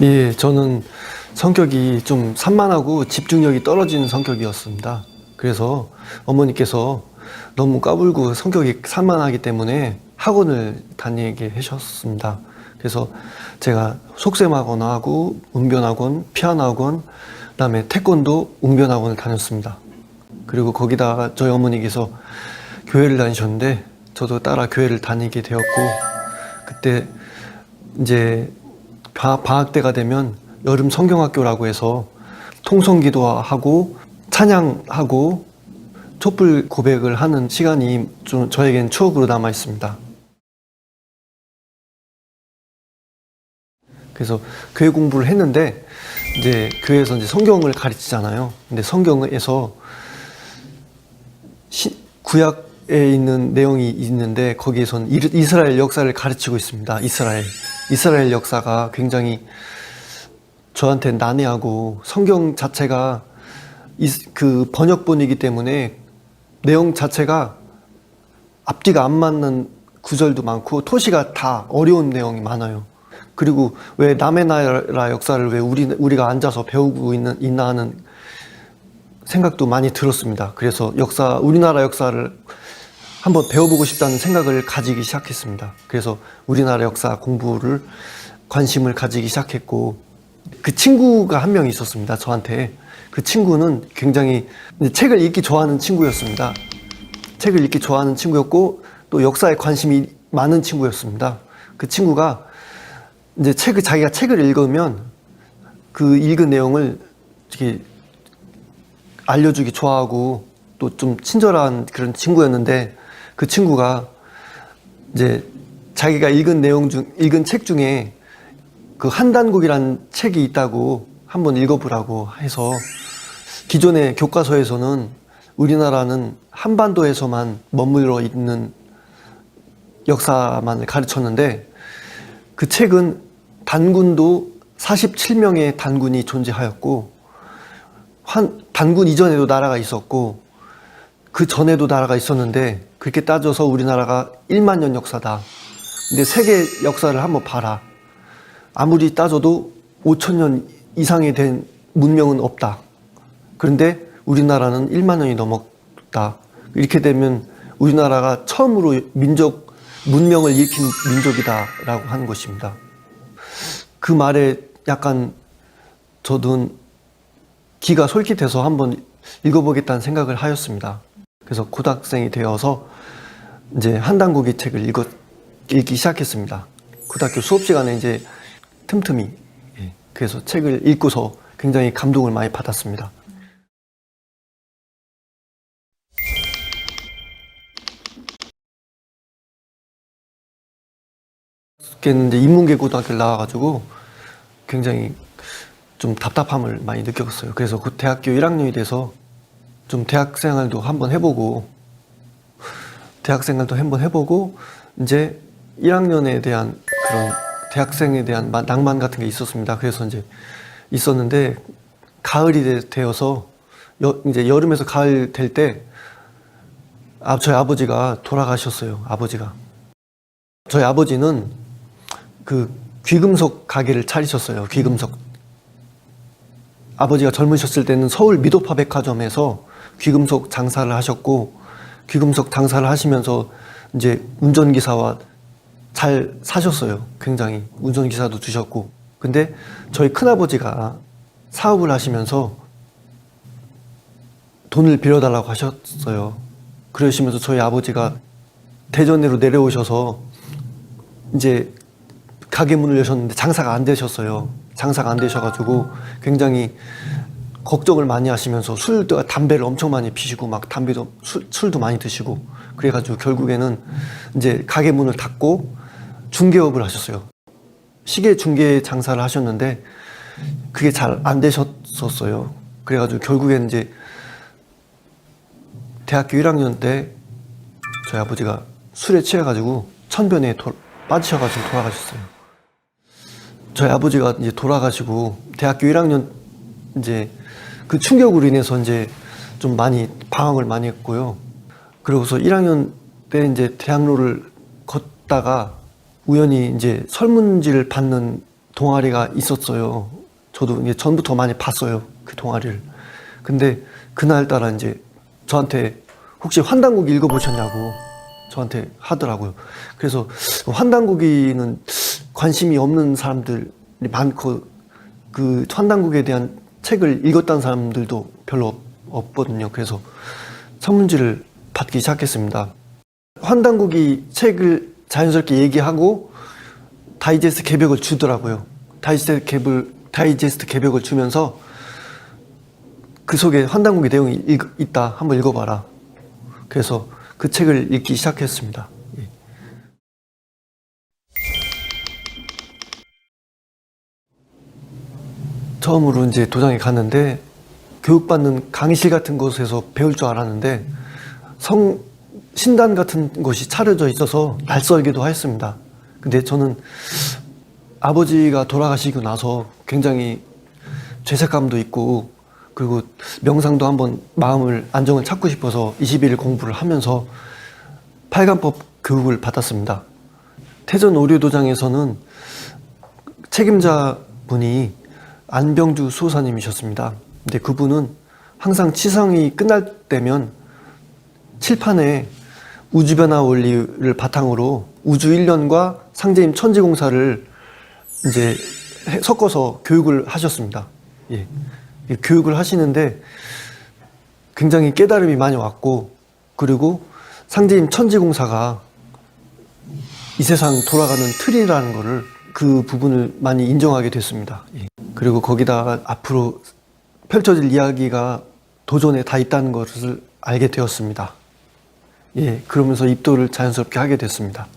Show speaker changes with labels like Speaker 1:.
Speaker 1: 예, 저는 성격이 좀 산만하고 집중력이 떨어지는 성격이었습니다. 그래서 어머니께서 너무 까불고 성격이 산만하기 때문에 학원을 다니게 하셨습니다. 그래서 제가 속셈학원 하고 웅변학원, 피아노 학원, 그다음에 태권도 웅변학원을 다녔습니다. 그리고 거기다가 저희 어머니께서 교회를 다니셨는데 저도 따라 교회를 다니게 되었고, 그때 이제 방학 때가 되면 여름 성경학교라고 해서 통성기도하고 찬양하고 촛불 고백을 하는 시간이 좀 저에겐 추억으로 남아 있습니다. 그래서 교회 공부를 했는데 이제 교회에서 이제 성경을 가르치잖아요. 근데 성경에서 구약에 있는 내용이 있는데 거기에서는 이스라엘 역사를 가르치고 있습니다. 이스라엘 역사가 굉장히 저한테 난해하고 성경 자체가 그 번역본이기 때문에 내용 자체가 앞뒤가 안 맞는 구절도 많고 토시가 다 어려운 내용이 많아요. 그리고 왜 남의 나라 역사를 왜 우리가 앉아서 배우고 있나 하는 생각도 많이 들었습니다. 그래서 우리나라 역사를 한번 배워보고 싶다는 생각을 가지기 시작했습니다. 그래서 우리나라 역사 공부를 관심을 가지기 시작했고, 그 친구가 한 명 있었습니다. 저한테. 그 친구는 굉장히 책을 읽기 좋아하는 친구였습니다. 책을 읽기 좋아하는 친구였고 또 역사에 관심이 많은 친구였습니다. 그 친구가 이제 자기가 책을 읽으면 그 읽은 내용을 이렇게 알려주기 좋아하고 또 좀 친절한 그런 친구였는데, 그 친구가 이제 자기가 읽은 책 중에 그 한단국이라는 책이 있다고 한번 읽어보라고 해서, 기존의 교과서에서는 우리나라는 한반도에서만 머물러 있는 역사만을 가르쳤는데, 그 책은 단군도 47명의 단군이 존재하였고, 단군 이전에도 나라가 있었고 그 전에도 나라가 있었는데, 그렇게 따져서 우리나라가 1만 년 역사다. 근데 세계 역사를 한번 봐라. 아무리 따져도 5천 년 이상이 된 문명은 없다. 그런데 우리나라는 1만 년이 넘었다. 이렇게 되면 우리나라가 처음으로 문명을 일으킨 민족이다라고 하는 것입니다. 그 말에 약간 저도 기가 솔깃해서 한번 읽어보겠다는 생각을 하였습니다. 그래서 고등학생이 되어서 이제 한단국이 책을 읽기 시작했습니다. 고등학교 수업 시간에 이제 틈틈이. 그래서 책을 읽고서 굉장히 감동을 많이 받았습니다. 이제 인문계 고등학교를 나와가지고 굉장히 좀 답답함을 많이 느꼈어요. 그래서 그 대학교 1학년이 돼서 좀 대학생활도 한번 해보고 이제 1학년에 대한 그런 대학생에 대한 낭만 같은 게 있었습니다. 그래서 이제 있었는데, 가을이 되어서 이제 여름에서 가을 될 때 저희 아버지가 돌아가셨어요. 저희 아버지는 그 귀금속 가게를 차리셨어요. 귀금속. 아버지가 젊으셨을 때는 서울 미도파 백화점에서 귀금속 장사를 하셨고, 귀금속 장사를 하시면서 이제 운전기사와 잘 사셨어요. 굉장히 운전기사도 주셨고. 근데 저희 큰아버지가 사업을 하시면서 돈을 빌려달라고 하셨어요. 그러시면서 저희 아버지가 대전으로 내려오셔서 이제 가게 문을 여셨는데 장사가 안 되셨어요. 장사가 안 되셔가지고 굉장히 걱정을 많이 하시면서 담배를 엄청 많이 피시고 막 술도 많이 드시고, 그래가지고 결국에는 이제 가게 문을 닫고 중개업을 하셨어요. 시계 중개 장사를 하셨는데 그게 잘 안 되셨었어요. 그래가지고 결국에는 이제 대학교 1학년 때 저희 아버지가 술에 취해가지고 천변에 빠지셔가지고 돌아가셨어요. 저희 아버지가 이제 돌아가시고 대학교 1학년 이제 그 충격으로 인해서 이제 좀 많이 방황을 많이 했고요. 그러고서 1학년 때 이제 대학로를 걷다가 우연히 이제 설문지를 받는 동아리가 있었어요. 저도 이제 전부터 많이 봤어요. 그 동아리를. 근데 그날따라 이제 저한테 혹시 환단고기 읽어보셨냐고 저한테 하더라고요. 그래서 환단고기는 관심이 없는 사람들이 많고 그 환단고기에 대한 책을 읽었다는 사람들도 별로 없거든요. 그래서 선문지를 받기 시작했습니다. 환단고기 책을 자연스럽게 얘기하고 다이제스트 개벽을 주더라고요. 다이제스트 개벽을 주면서 그 속에 환단고기 내용이 있다. 한번 읽어봐라. 그래서 그 책을 읽기 시작했습니다. 예. 처음으로 이제 도장에 갔는데 교육받는 강의실 같은 곳에서 배울 줄 알았는데 신단 같은 것이 차려져 있어서 낯설기도 했습니다. 근데 저는 아버지가 돌아가시고 나서 굉장히 죄책감도 있고 그리고 명상도 한번 마음을 안정을 찾고 싶어서 21일 공부를 하면서 팔관법 교육을 받았습니다. 태전 오류도장에서는 책임자 분이 안병주 수호사님이셨습니다. 근데 그분은 항상 치성이 끝날 때면 칠판에 우주변화 원리를 바탕으로 우주 1년과 상제임 천지공사를 이제 섞어서 교육을 하셨습니다. 예. 교육을 하시는데 굉장히 깨달음이 많이 왔고 그리고 상제임 천지공사가 이 세상 돌아가는 틀이라는 거를 그 부분을 많이 인정하게 됐습니다. 예. 그리고 거기다가 앞으로 펼쳐질 이야기가 도전에 다 있다는 것을 알게 되었습니다. 예, 그러면서 입도를 자연스럽게 하게 됐습니다.